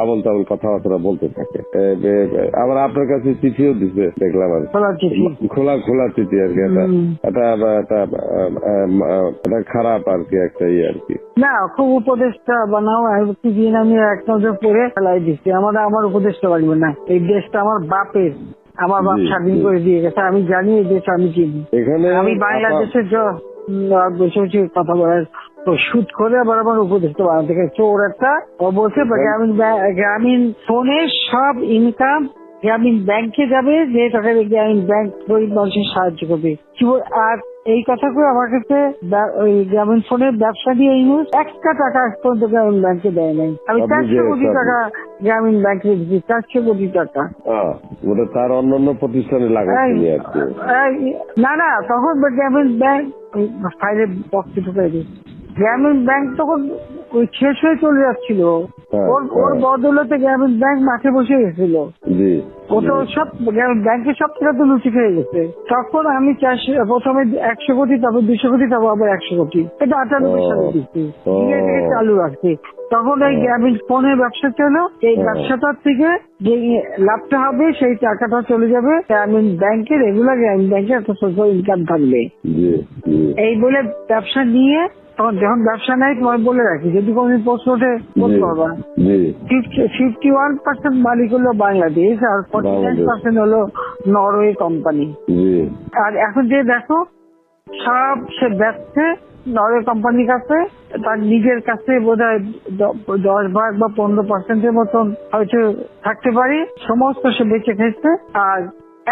আবল তাবল কথাবার্তা বলতে থাকে। আবার আপনার কাছে চিঠিও দিচ্ছে দেখলাম আর খোলা খোলা চিঠি আর কি। এটা খারাপ আর কি, একটা ইয়ে আর কি। না, খুব উপদেশটা বানাও দিন আমি এক নজর পড়ে ফেলাই দিচ্ছি। আমার উপদেশটা লাগবে না, এই দেশটা আমার বাপের, আমার বাপ স্বাধীন করে দিয়ে গেছে। আমি জানি এই দেশ আমি চিনি। এখানে আমি বাংলাদেশের বসে বসে কথা বলার শুট করে আবার আমার উপদেশটা বানাতে চোর একটা ও বলছে গ্রামীণ ফোনের সব ইনকাম গ্রামীণ ব্যাংকে যাবে, যে টাকা গ্রামীণ ব্যাংক গরিব মানুষের সাহায্য করবে। আর এই কথা করে আমার কাছে ওই গ্রামীণ ফোনের ব্যবসা দিয়ে ইউজ একটা টাকা পর্যন্ত গ্রামীণ ব্যাংকে দেয় নাই। আমি 400 কোটি টাকা গ্রামীণ ব্যাংকে দিচ্ছি, 400 কোটি টাকা। ওটা তার অন্যান্য প্রতিষ্ঠানে লাগাচ্ছি আর কি। না তখন গ্রামীণ ব্যাংক ফাইলে বক্সে ঢুকাই দিচ্ছে। গ্রামীণ ব্যাংক তখন ওই শেষ হয়ে চলে যাচ্ছিল, ওর বদলতে গ্রামীণ ব্যাংক মাঠে বসে গেছিল। ও তো সব ব্যাংকের সব টাকা তো লুচি খেয়ে গেছে। তখন আমি প্রথমে 100 কোটি, তারপর 200 কোটি, তারপর আবার 100 কোটি, এটা 98 সালে দিচ্ছি, চালু রাখছি। তখন এই গ্রামীণ ফোনের ব্যবসা ছিল, এই ব্যবসাটার থেকে যে লাভটা হবে সেই টাকাটা চলে যাবে গ্রামীণ ব্যাংকে, রেগুলার গ্রামীণ ব্যাংকে একটা সোশ্যাল ইনকাম থাকবে। এই বলে ব্যবসা নিয়ে তখন যখন ব্যবসা নাই, তোমার বলে রাখি যদি কোনদিন প্রশ্ন ওঠে বলতে পারবা, 51% মালিক হলো বাংলাদেশ আর 49% হলো নরওয়ে কোম্পানি। আর এখন যে দেখো সব সে ব্যবসা নরওয়ে কোম্পানির কাছে, তার নিজের কাছে বোধহয় 10% বা 15% মতন হয়তো থাকতে পারে, সমস্ত সে বেঁচে খেয়েছে। আর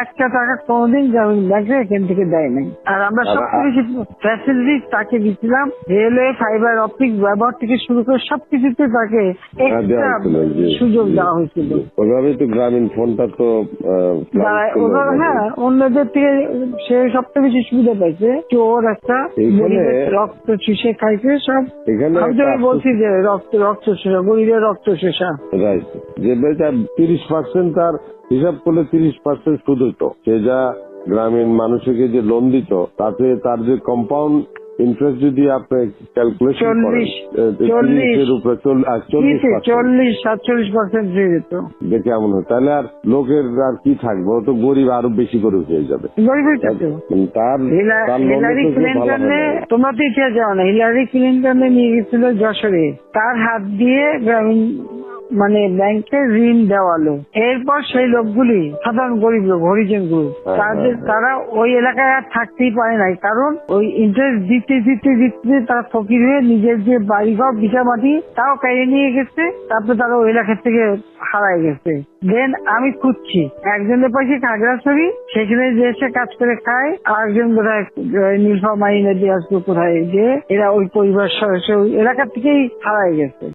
একটা টাকা কোনদিন গ্রামীণ ব্যাংকে এখান থেকে দেয় নাই। আর আমরা সবকিছু ফ্যাসিলিটি তাকে দিচ্ছিলাম, রেলওয়ে, ফাইবার অপটিক ব্যবহার থেকে শুরু করে সবকিছুতে তাকে সুযোগ দেওয়া হয়েছিল। ওইভাবেই তো গ্রামীণ ফোনটা তো অন্যদের থেকে সে সবচেয়ে বেশি সুবিধা পাইছে। চোর একটা রক্ত চুষে খাইছে সব। আমি বলছি যে রক্ত শোষা, গরিবের রক্ত শোষা। যে 30% তার হিসাব করলে 30% সুদ হইতো। সে যা গ্রামীণ মানুষকে যে লোন দিত, তাতে তার যে কম্পাউন্ড ইন্টারেস্ট যদি আপনি ক্যালকুলেশন করেন 40-47% হয়ে যেত। দেখে এমন হয়, তাহলে আর লোকের আর কি থাকবে, ও তো গরিব আরো বেশি করে হয়ে যাবে। হিলারি ক্লিন্টনে, তোমরা তো ইতিহাস জানো না, হিলারি ক্লিন্টনে নিয়ে গেছিল যশোরে, তার হাত দিয়ে গ্রামীণ ব্যাংকে ঋণ দেওয়ালো। এরপর সেই লোকগুলি সাধারণ গরিব লোক, হরিজন গ্রুপ, তারা ওই এলাকায় আর থাকতেই পারে নাই, কারণ ওই ইন্টারেস্ট দিতে তারা ফকির হয়ে নিজের যে বাড়িঘর ভিটা মাটি তাও কেড়ে নিয়ে গেছে। তারপরে তারা ওই এলাকা থেকে হারাই গেছে। দেন আমি খুঁজছি একজনের পাশে খাগড়াছড়ি, সেখানে যে এসে কাজ করে খায়, আর একজন বোধহয় নীলফামারী নদী আসবে কোথায়, যে এরা ওই পরিবার সদস্য ওই এলাকা থেকেই হারাই গেছে।